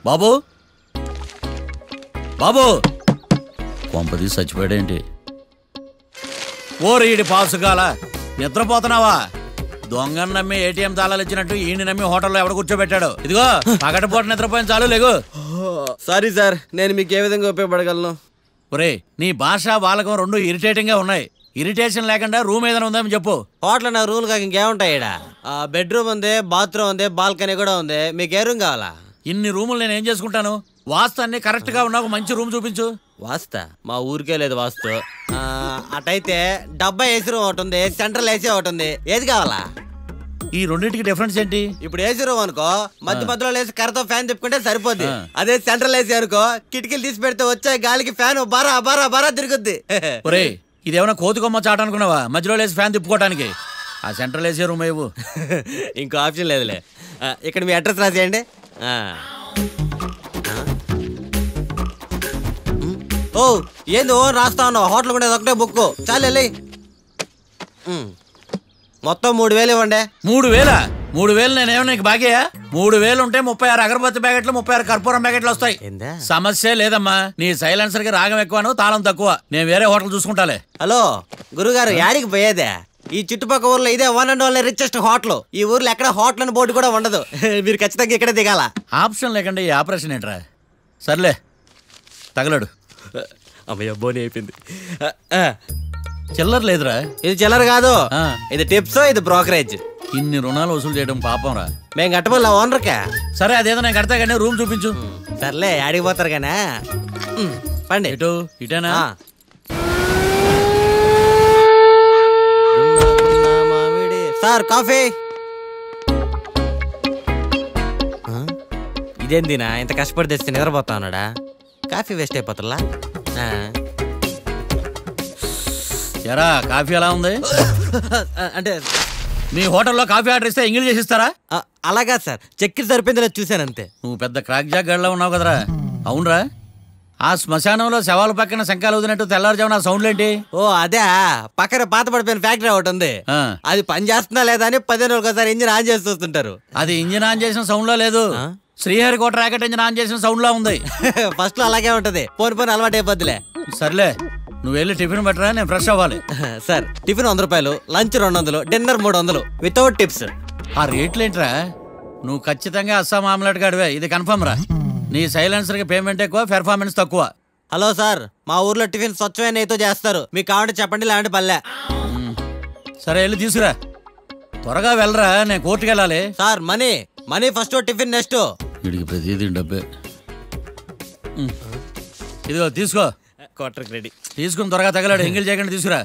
బాబు బాబు కొంపది చచ్చిపోయాడేంటి? ఓరీడి పాసుగాల నిద్రపోతున్నావా? దొంగను నమ్మి ఏటీఎం తాళాలు ఇచ్చినట్టు ఈయన నమ్మి హోటల్లో ఎవడ కూర్చోబెట్టాడు? ఇదిగో పగటిపూట నిద్రపోయిన చాలు లేగు. సారీ సార్, నేను మీకు ఏ విధంగా ఉపయోగపడగలను? ఒరే నీ భాష వాళ్ళకం రెండు ఇరిటేటింగ్ గా ఉన్నాయి. ఇరిటేషన్ లేకుండా రూమ్ ఏదైనా ఉందని చెప్పు. హోటల్ నా రూమ్ కాక ఇంకేముంటాయి? బెడ్రూమ్ ఉంది, బాత్రూమ్ ఉంది, బాల్కనీ కూడా ఉంది. మీకు ఏ రూమ్ కావాలా? ఇన్ని రూములు నేను ఏం చేసుకుంటాను? వాస్తు అన్ని కరెక్ట్ గా ఉన్నా ఒక మంచి రూమ్ చూపించు. వాస్తా మా ఊరికే లేదు వాస్తు. అటైతే డబ్బా ఏసీ రూమ్ ఒకటి ఉంది, సెంట్రల్ ఏసీ ఒకటి ఉంది. ఏది కావాలా? ఈ రెండింటికి డిఫరెన్స్ ఏంటి? ఇప్పుడు ఏసీ రూమ్ అనుకో మధ్య మధ్యలో లేసి కర్రతో ఫ్యాన్ తిప్పుకుంటే సరిపోద్ది. అదే సెంట్రల్ ఏసీ అనుకో కిటికీలు తీసి పెడితే వచ్చే గాలికి ఫ్యాన్ బారా బారా బారా తిరుగుద్ది. ఒరే ఇదేమన్నా కోతి కొమ్మ చాట అనుకున్నావా మధ్యలో లేసి ఫ్యాన్ తిప్పుకోవడానికి? ఆ సెంట్రల్ ఏసీ రూమ్ ఇవ్వు. ఇంకో ఆప్షన్ లేదులే. ఇక్కడ మీ అడ్రస్ రాసేయండి. ఓ ఏంది ఓ రాస్తా ఉన్నావు? హోటల్ కూడా ఒకటే బుక్ చాలు వెళ్ళి. మొత్తం 3000 ఇవ్వండి. 3000? 3000 నేనేమన్నా నీకు బాగేయా? 3000 ఉంటే 36 అగరబత్తి ప్యాకెట్లు 36 కర్పూరం ప్యాకెట్లు వస్తాయి. సమస్య లేదమ్మా. నీ సైలెన్సర్ కి రాగం ఎక్కువను తాళం తక్కువ. నేను వేరే హోటల్ చూసుకుంటాలే. హలో గురుగారు, యాడికి పోయేదే? ఈ చుట్టుపక్కల ఊర్లో ఇదే one and only richest hotel. ఈ ఊర్లో ఎక్కడ హోటల్ అని బోర్డు కూడా ఉండదు. మీరు ఖచ్చితంగా ఇక్కడ దిగాల. ఆప్షన్ లేకుండా ఈ ఆపరేషన్ ఏంట్రా? సర్లే తగలడు. అమ్మయ్య బోని అయిపోయింది. చిల్లర లేదురా. ఇది చిల్లర కాదు, ఇది టిప్స్, ఇది బ్రోకరేజ్. ఇన్ని రుణాలు వసూలు చేయడం పాపం రా. మేము కట్టబోలే ఓనర్కే. సరే అదేదో నేను కడతా కానీ రూమ్ చూపించు. సర్లే యాడికి పోతారు కానీ పండి. ఇటు ఇటేనా? Sir coffee. ఇదేందినా ఇంత కష్టపడి తెస్తే నిద్రపోతా ఉన్నాడా? కాఫీ వేస్ట్ అయిపోతుందా? ఎరా కాఫీ ఎలా ఉంది? అంటే మీ హోటల్లో కాఫీ ఆర్డర్ ఇస్తే ఎంగిల్ చేసి ఇస్తారా? అలాగా సార్, చక్కెర సరిపోయింది లేదు చూశాను అంతే. నువ్వు పెద్ద క్రాక్ జాక్ గడిలో ఉన్నావు కదరా. అవునరా, ఆ శ్మశానంలో శవాల పక్కన శంఖాలు వదినట్టు తెల్లారుజామున సౌండ్లు ఏంటి? ఓ అదే, పక్కన పాత పడిపోయిన ఫ్యాక్టరీ ఒకటి ఉంది. అది పని చేస్తుందా లేదా అని 10 రోజులు ఒకసారి ఇంజిన్ ఆన్ చేసి చూస్తుంటారు. అది ఇంజిన్ ఆన్ చేసిన సౌండ్ లో లేదు, శ్రీహరికోట రాకెట్ ఇంజిన్ ఆన్ చేసిన సౌండ్ లో ఉంది. ఫస్ట్ లో అలాగే ఉంటది, పోని పోని అలవాటు అయిపోద్దిలే. సర్లే నువ్వు వెళ్ళి టిఫిన్ పెట్టరా, నేను ఫ్రెష్ అవ్వాలి. సార్ టిఫిన్ 100 రూపాయలు, లంచ్ 200, డిన్నర్ 300 వితౌట్ టిప్స్. ఆ రేట్లేంట్రా? నువ్వు ఖచ్చితంగా అస్సాం ఆమ్లెట్ గాడివే, ఇది కన్ఫర్మ్ రా. నీ సైలెన్సర్ కి పేమెంట్ ఎక్కువ, పెర్ఫార్మెన్స్ తక్కువ. హలో సార్, మా ఊర్లో టిఫిన్ స్వచ్ఛమైన నెయ్యితో చేస్తారు. మీకు కావాలంటే చెప్పండి, లేదంటే పల్లె. సరే వెళ్ళి తీసుకురా, త్వరగా వెళ్ళరా, నేను కోర్టుకి వెళ్ళాలి. Sir money money first, tiffin next. వీడికి ప్రతిదీ డబ్బే. ఇదిగో తీసుకో. క్వార్టర్కి రెడీ. తీసుకుని త్వరగా తగలాడు, ఎంగిల్ చేయకుండా తీసుకురా.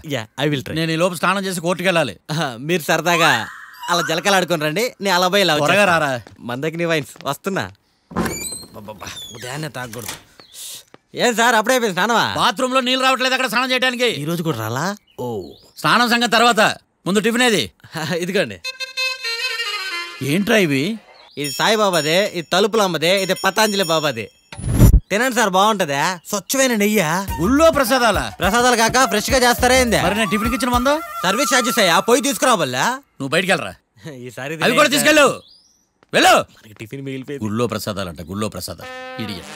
I will try. నేను ఈ లోపు స్నానం చేసి కోర్టుకి వెళ్ళాలి. మీరు సరదాగా అలా జలకాలు ఆడుకుని రండి, నేను అలా పోయి త్వరగా రారా. మందకి నీ వైన్స్ వస్తున్నా. ఉదయాన్నే తాగకూడదు. ఏం సార్ అప్పుడే అయిపోయింది స్నానమా? బాత్రూమ్ లో నీళ్ళు రావట్లేదు అక్కడ స్నానం చేయడానికి. ఈ రోజు కూడా రాలా? ఓ స్నానం సంగతి తర్వాత, ముందు టిఫిన్ ఏది? ఇదిగోండి. ఏంట్రా ఇవి? ఇది సాయిబాబాదే, ఇది తలుపులమ్మదే, ఇది పతాంజలి బాబాదే. తినండి సార్, బాగుంటదా? స్వచ్ఛమైన నెయ్యా. గుళ్ళో ప్రసాదాల? ప్రసాదాలు కాక ఫ్రెష్ గా చేస్తారా ఏంది? మరి నేను టిఫిన్ ఇచ్చిన మందా సర్వీస్ ఛార్జెస్ అయ్యా, పోయి తీసుకురావాలా? నువ్వు బయటికి వెళ్ళరా. ఈసారి అవి కూడా తీసుకెళ్ళు, వెళ్ళు. టిఫిన్ మిగిలిపోయి. గుళ్ళో ప్రసాదాలంట, గుళ్ళో ప్రసాదాలు. ఇడియట్.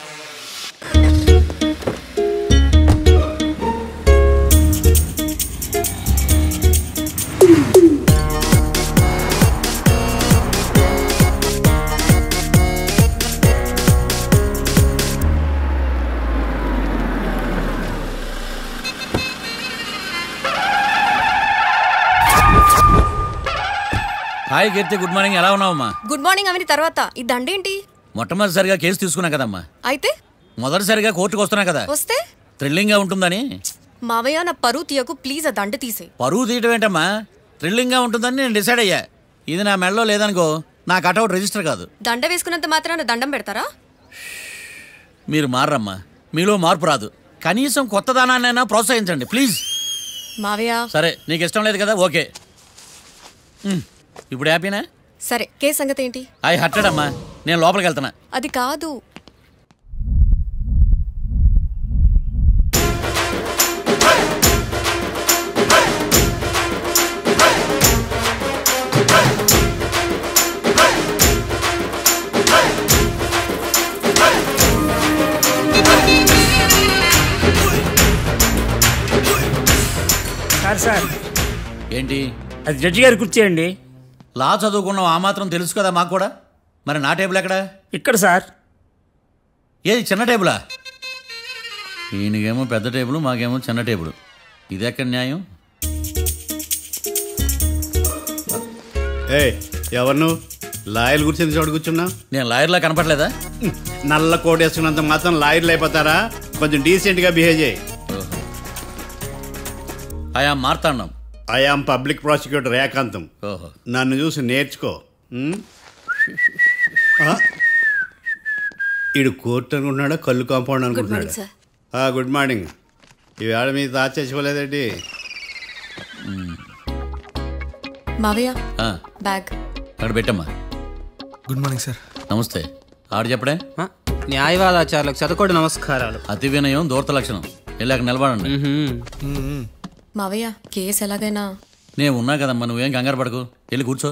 హాయ్ కీర్తి, గుడ్ మార్నింగ్. ఎలా ఉన్నావమ్మా? గుడ్ మార్నింగ్ అవని తర్వాత ఈ దండేంటి? మొట్టమొదటిసారిగా కేసు తీసుకున్నా కదమ్మా. అయితే మొదటిసారిగా కోర్టుకు వస్తున్నా కదా, వస్తే థ్రిల్లింగ్ గా ఉంటుందని. మావయ్య నా పరువు తీయకు ప్లీజ్, ఆ దండ తీసే. పరువు తీయటం ఏంటమ్మా, థ్రిల్లింగ్ గా ఉంటుందని నేను డిసైడ్ అయ్యా. ఇది నా మెడలో లేదనుకో, నా కటౌట్ రిజిస్టర్ కాదు. దండ వేసుకున్నంత మాత్రాన దండం పెడతారా? మీరు మారమ్మా, మీలో మార్పు రాదు. కనీసం కొత్త దానాన్నైనా ప్రోత్సహించండి ప్లీజ్. మావయ్య సరే, నీకు ఇష్టం లేదు కదా, ఓకే. ఇప్పుడు హ్యాపీనా? సరే, కేసు సంగతి ఏంటి? ఐ హర్టెడ్ అమ్మా, నేను లోపలికి వెళ్తున్నా. అది కాదు. సార్ ఏంటి? అది జడ్జి గారి కుర్చీ అండి. లా చదువుకున్నాం, ఆ మాత్రం తెలుసు కదా మాకు కూడా. మరి నా టేబుల్ ఎక్కడ? ఇక్కడ సార్. ఏది చిన్న టేబులా? ఈయనకేమో పెద్ద టేబుల్, మాకేమో చిన్న టేబుల్. ఇది ఎక్కడ న్యాయం? ఎవరు నువ్వు? లాయర్లు కూర్చొని చోటు కూర్చున్నా? నేను లాయర్లా కనపడలేదా? నల్ల కోట్ వేసుకున్నంత మాత్రం లాయర్లు అయిపోతారా? కొంచెం డీసెంట్గా బిహేవ్ చేయి. I am Marthandam. I am public prosecutor ఏకాంతం. నన్ను చూసి నేర్చుకో. ఈడు కోర్టు అనుకుంటున్నాడా, కళ్ళు కాంపౌండ్ అనుకుంటున్నాడా? Good morning. ఈవేళ మీ తాత చచ్చిపోలేదండి. మావయ్య బ్యాగ్ అక్కడ పెట్టమ్మా. Good morning sir. నమస్తే. ఆడు చెప్పడే. న్యాయవాదాచారులకు చదువుకోండి నమస్కారాలు. అతి వినయం దూరత లక్షణం. వెళ్ళాక నిలబడండి. మావయ్య కేసు ఎలాగైనా. నేను ఉన్నా కదమ్మా, నువ్వేం కంగారు పడకు. వెళ్ళి కూర్చో.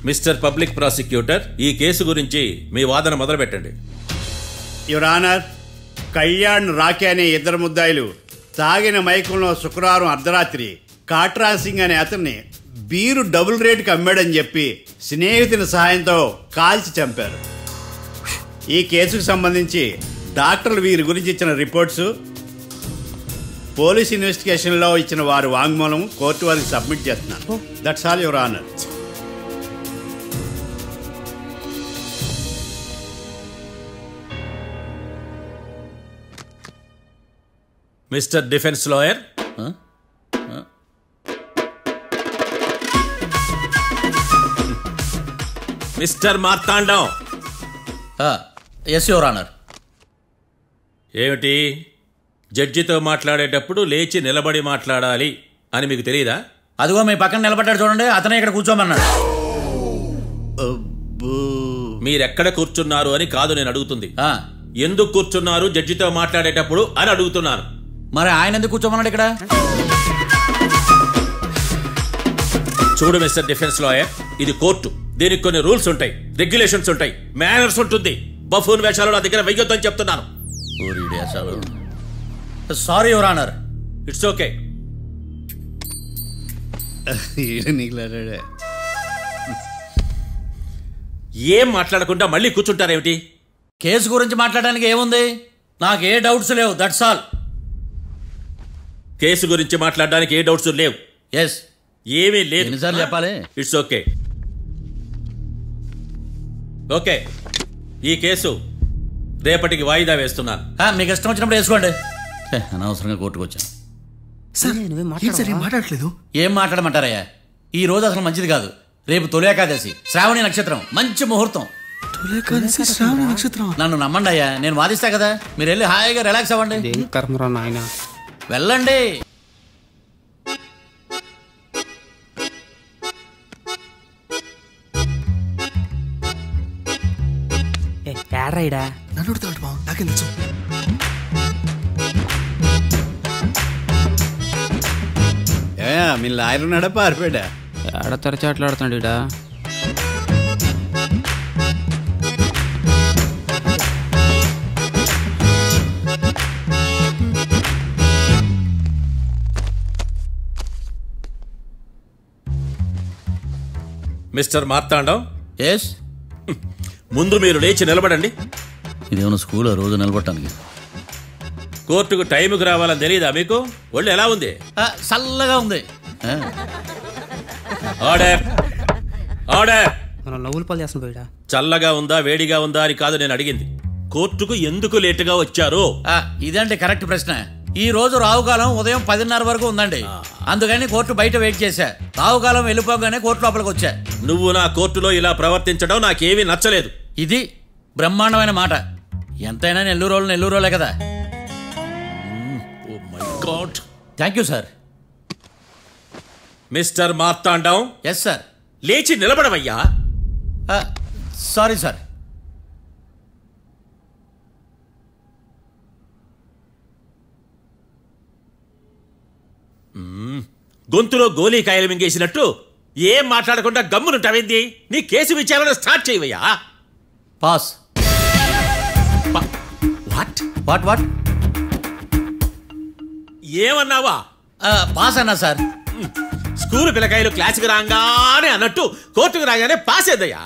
మిస్టర్ పబ్లిక్ ప్రాసిక్యూటర్, ఈ కేసు గురించి మీ వాదన మొదలు పెట్టండి. యువర్ ఆనర్, కళ్యాణ్ రాకే అనే ఇద్దరు ముద్దాయిలు తాగిన మైకంలో శుక్రవారం అర్ధరాత్రి కాట్రా సింగ్ అనే అతన్ని బీరు డబుల్ రేటుకి అమ్మాడని చెప్పి స్నేహితుని సహాయంతో కాల్చి చంపారు. ఈ కేసుకు సంబంధించి డాక్టర్లు వీరి గురించి ఇచ్చిన రిపోర్ట్స్, పోలీస్ ఇన్వెస్టిగేషన్లో ఇచ్చిన వారి వాంగ్మూలం కోర్టు వారికి సబ్మిట్ చేస్తున్నాను. That's all your honour. Mister defence lawyer, mister Marthandam. Yes your honour. ఏమిటి, జడ్జితో మాట్లాడేటప్పుడు లేచి నిలబడి మాట్లాడాలి అని మీకు తెలియదా? అదిగో మీ పక్కన నిలబడ్డాడు చూడండి, అతనే ఇక్కడ కూర్చోమన్నాడు. మీరెక్కడ కూర్చున్నారు అని కాదు నేను అడుగుతుంది. ఎందుకు కూర్చున్నారు జడ్జితో మాట్లాడేటప్పుడు అని అడుగుతున్నాను. మరి ఆయన ఎందుకు కూర్చోమన్నాడు ఇక్కడ? చూడు మిస్టర్ డిఫెన్స్ లాయర్, ఇది కోర్టు. దీనికి కొన్ని రూల్స్ ఉంటాయి, రెగ్యులేషన్స్ ఉంటాయి, మేనర్స్ ఉంటుంది. బఫూన్ వేషాలు నా దగ్గర వెయ్యొద్దని చెప్తున్నాను. Sorry your honour. It's okay. ఏం మాట్లాడకుండా మళ్ళీ కూర్చుంటారేమిటి? కేసు గురించి మాట్లాడడానికి ఏముంది? నాకు ఏ డౌట్స్ లేవు, దట్స్ ఆల్. కేసు గురించి మాట్లాడడానికి ఏ డౌట్స్ లేవు? ఎస్. ఏమీ లేదు. ఎన్నిసార్లు చెప్పాలి? It's okay. ఓకే, ఈ కేసు రేపటికి వాయిదా వేస్తున్నాను. మీకు ఇష్టం వచ్చినప్పుడు వేసుకోండి. అనవసరంగా కోర్టుకు వచ్చాను. మాట్లాడట్లేదు. ఏం మాట్లాడమంటారయ్యా? ఈ రోజు అసలు మంచిది కాదు. రేపు తొలి ఏకాదశి, శ్రావణి నక్షత్రం, మంచి ముహూర్తం. నన్ను నమ్మండి అయ్యా, నేను వాదిస్తా కదా. మీరు వెళ్ళి హాయిగా రిలాక్స్ అవ్వండి. వెళ్ళండి. నాకేం తెలుసు. మీ లాయర్ ఉన్నాడా, పారిపోయాడా? ఏడ తెరచాట్లాడుతున్నాడు ఇడా. Mister Marthandam, yes. ముందు మీరు లేచి నిలబడండి. ఇదేమన్నా స్కూల్ రోజు నిలబడటానికి? కోర్టుకు టైంకి రావాలని తెలియదా మీకు? ఒళ్ళు ఎలా ఉంది? చల్లగా ఉంది. Order, order. మనం నవ్వులు పాలు చేస్తాం పోయిడా. చల్లగా ఉందా వేడిగా ఉందా అని కాదు నేను అడిగింది. కోర్టుకు ఎందుకు లేటుగా వచ్చారు? ఇదండి కరెక్ట్ ప్రశ్న. ఈ రోజు రావుకాలం ఉదయం 10:30 వరకు ఉందండి. అందుకని కోర్టు బయట వెయిట్ చేశా. రావుకాలం వెళ్ళిపోగానే కోర్టు లోపలికి వచ్చా. నువ్వు నా కోర్టులో ఇలా ప్రవర్తించడం నాకేమీ నచ్చలేదు. ఇది బ్రహ్మాండమైన మాట. ఎంతైనా నెల్లూరులే కదా. Oh my god. Thank you sir. Mister Marthandam. Yes sir. లేచి నిలబడవయ్యా. Sorry sir. గొంతులో గోలీకాయలు మింగేసినట్టు ఏం మాట్లాడకుండా గమ్మునుంటావేంది? నీ కేసు విచారణ స్టార్ట్ చేయవయ్యా. పాస్. వాట్ వాట్ వాట్ ఏమన్నావా? పాస్ అన్నా సార్. స్కూల్ పిల్లకాయలు క్లాసుకు రాగానే అన్నట్టు కోర్టుకు రాగానే పాస్ ఏదయ్యా?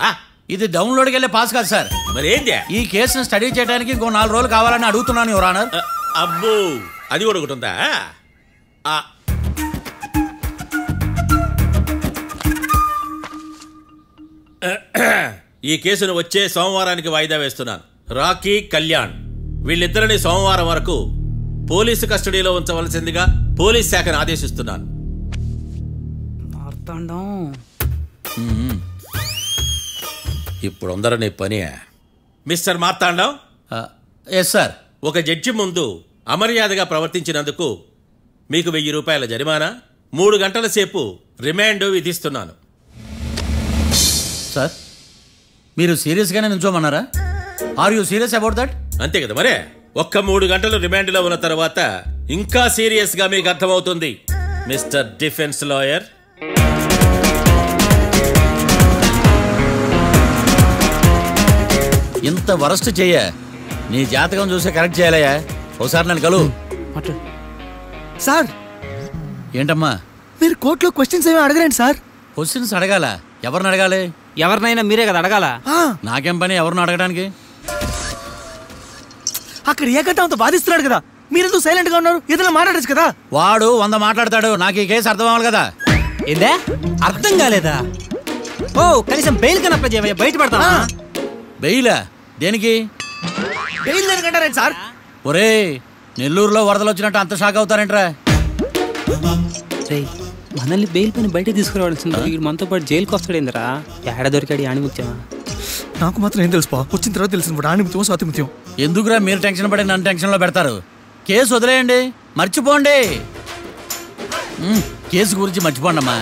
ఇది డౌన్లోడ్కి వెళ్ళే పాస్ కాదు సార్. మరేంది? ఈ కేసును స్టడీ చేయడానికి ఇంకో 4 రోజులు కావాలని అడుగుతున్నాను యువర్ ఆనర్. అబ్బో, అది కూడా ఒకటి ఉందా? ఈ కేసును వచ్చే సోమవారానికి వాయిదా వేస్తున్నాను. రాకీ, కళ్యాణ్ వీళ్ళిద్దరిని సోమవారం వరకు పోలీసు కస్టడీలో ఉంచవలసిందిగా పోలీస్ శాఖను ఆదేశిస్తున్నాను. ఇప్పుడు అందరూ నీ పని. మిస్టర్ మార్తాండం. Yes sir. ఒక జడ్జి ముందు అమర్యాదగా ప్రవర్తించినందుకు మీకు 1000 రూపాయల జరిమానా, 3 గంటల సేపు రిమాండ్ విధిస్తున్నాను. సార్, మీరు సీరియస్గానే నిల్చోమన్నారా? Are you serious about that? అంతే కదా మరే. ఒక్క 3 గంటలు రిమాండ్లో ఉన్న తర్వాత ఇంకా సీరియస్గా మీకు అర్థమవుతుంది మిస్టర్ డిఫెన్స్ లాయర్. ఇంత వరస్ట్ చెయ్య నీ జాతకం చూసే కరెక్ట్ చేయాలయ్యా. ఒకసారి నన్ను కలువు. సార్, ఏంటమ్మా మీరు కోర్టులో క్వశ్చన్స్ ఏమీ అడగరండి సార్. క్వశ్చన్స్ అడగాల? ఎవరిని అడగాలి? ఎవరినైనా మీరే కదా అడగాల. నాకేం పని ఎవరిని అడగడానికి? అక్కడ ఏకతాంతో బాధిస్తున్నాడు కదా, మీరెందుకు సైలెంట్ గా ఉన్నారు? ఏదైనా మాట్లాడచ్చు కదా. వాడు 100 మాట్లాడతాడు. నాకు ఈ కేసు అర్థం అవ్వాలి కదా. ఏందే అర్థం కాలేదా? ఓ కనీసం బెయిల్ కన్నా అప్లై చేయవయ్యా, బయట పడతావా? బెయిలా? దేనికి? బెయిల్ దేనికంటారేంటి సార్? ఒరే, నెల్లూరులో వరదలు వచ్చినట్టు అంత షాక్ అవుతారేంట్రా? మనల్ని బెయిల్ పని బయట తీసుకురావాల్సింది. వీడు మనతో పాటు జైలుకి వస్తాడేందిరా? ఏడ దొరికాడు ఆణిముత్యమా? నాకు మాత్రం ఏం తెలుసు, వచ్చిన తర్వాత తెలిసిన ఆణిముత్యం స్వాతిముత్యం. ఎందుకురా మీరు టెన్షన్ పడి నన్ను టెన్షన్లో పెడతారు? కేసు వదిలేయండి, మర్చిపోండి. కేసు గురించి మర్చిపోండి అమ్మా.